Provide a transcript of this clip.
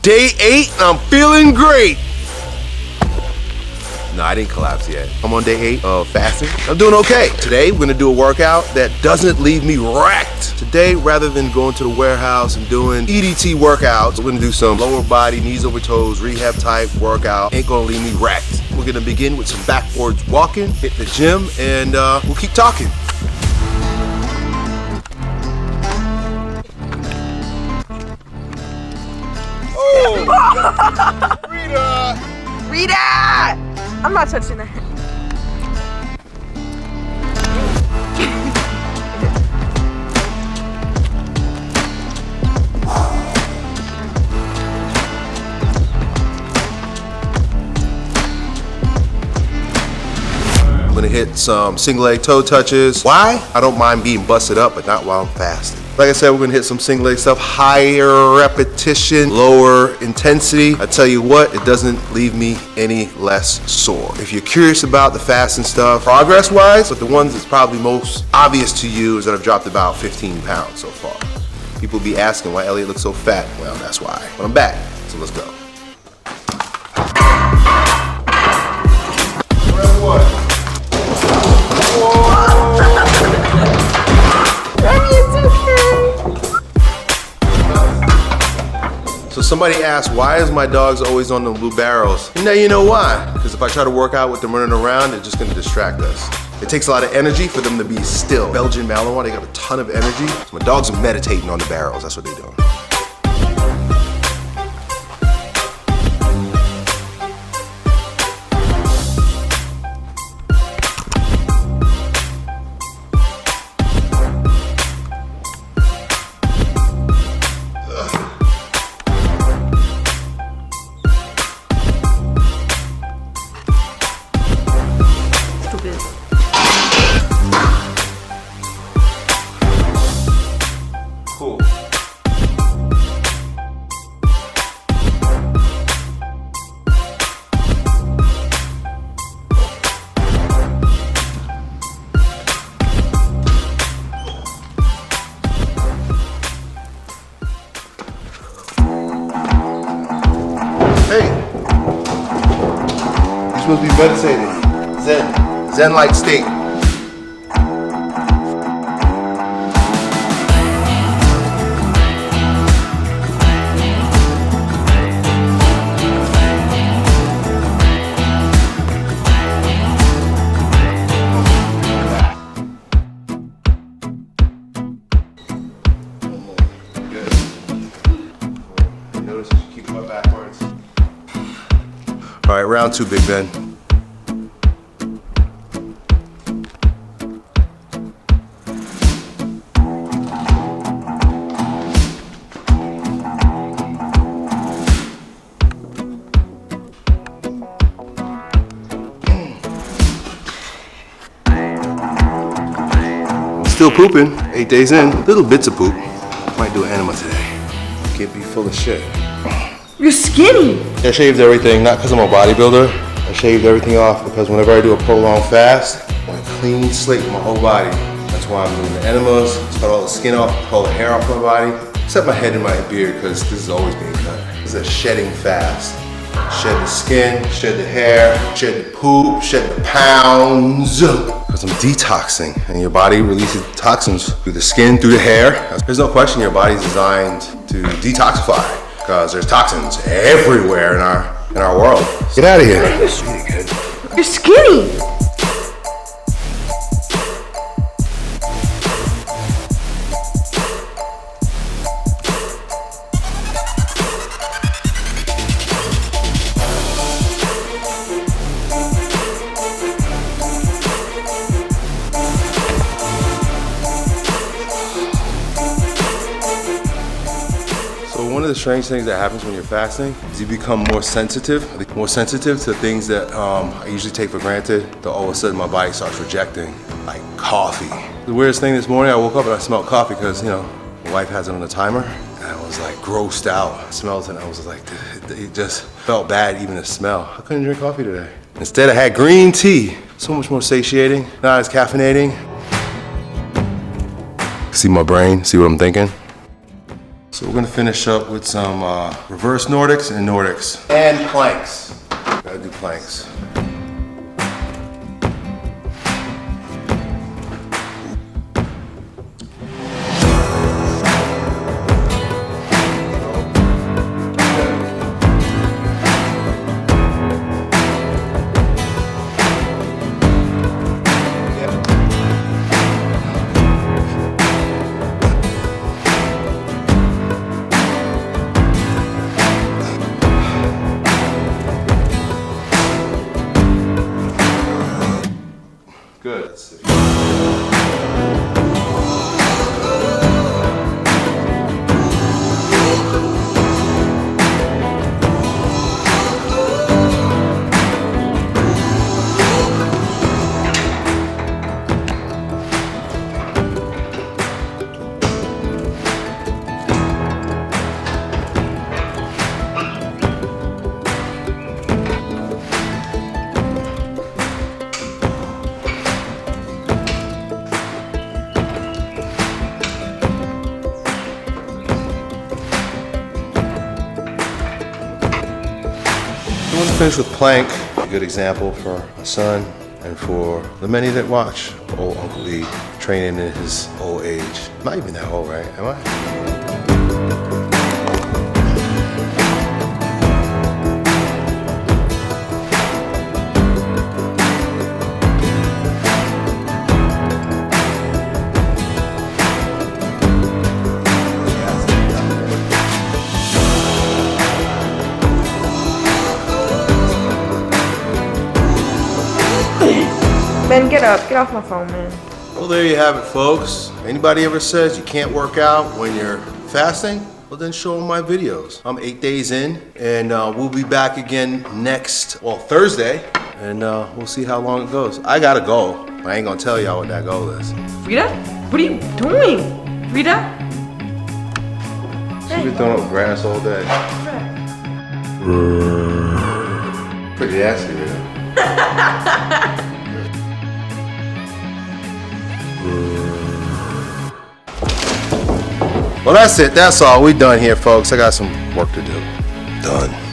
Day 8 and I'm feeling great. No, I didn't collapse yet. I'm on day 8 of fasting. I'm doing okay. Today, we're gonna do a workout that doesn't leave me wrecked. Today, rather than going to the warehouse and doing EDT workouts, we're gonna do some lower body, knees over toes, rehab type workout. Ain't gonna leave me wrecked. We're gonna begin with some backwards walking, hit the gym, and we'll keep talking. Oh, Rita! Rita! I'm not touching that. I'm gonna hit some single leg toe touches. Why? I don't mind being busted up, but not while I'm fasting. Like I said, we're gonna hit some single leg stuff, higher repetition, lower intensity. I tell you what, it doesn't leave me any less sore. If you're curious about the fasting stuff, progress-wise, but the ones that's probably most obvious to you is that I've dropped about 15 pounds so far. People be asking why Elliott looks so fat. Well, that's why. But I'm back, so let's go. So somebody asked, why is my dogs always on the blue barrels? Now you know why. Because if I try to work out with them running around, they're just gonna distract us. It takes a lot of energy for them to be still. Belgian Malinois, they got a ton of energy. So my dogs are meditating on the barrels, that's what they're doing. Cool. Hey, you're supposed to be meditating. Zen-like state. All right, round 2, Big Ben. Still pooping, 8 days in. Little bits of poop. Might do an enema today. Can't be full of shit. You're skinny. I shaved everything, not because I'm a bodybuilder. I shaved everything off because whenever I do a prolonged fast, I want a clean slate with my whole body. That's why I'm doing the enemas, cut all the skin off, all the hair off my body, except my head and my beard because this is always being cut. This is a shedding fast. Shed the skin, shed the hair, shed the poop, shed the pounds. Because I'm detoxing and your body releases toxins through the skin, through the hair. There's no question your body's designed to detoxify. Because there's toxins everywhere in our world. Get out of here. That's really good. You're skinny. One of the strange things that happens when you're fasting is you become more sensitive to things that I usually take for granted. Then all of a sudden my body starts rejecting, like coffee. The weirdest thing this morning, I woke up and I smelled coffee because, you know, my wife has it on a timer. And I was like grossed out. I smelled it and I was like, it just felt bad even to smell. I couldn't drink coffee today. Instead I had green tea. So much more satiating, not as caffeinating. See my brain, see what I'm thinking? So we're gonna finish up with some reverse Nordics and Nordics. And planks. Gotta do planks. Good. I'm going to finish with plank, a good example for my son and for the many that watch old Uncle E training in his old age. Not even that old, right? Am I? Ben, get up. Get off my phone, man. Well, there you have it, folks. Anybody ever says you can't work out when you're fasting? Well, then show them my videos. I'm 8 days in, and we'll be back again next, well, Thursday, and we'll see how long it goes. I got a goal. I ain't gonna tell y'all what that goal is. Rita? What are you doing? Rita? She's been throwing up grass all day. Pretty nasty, Rita. Well, that's it. That's all. We done here, folks. I got some work to do. Done.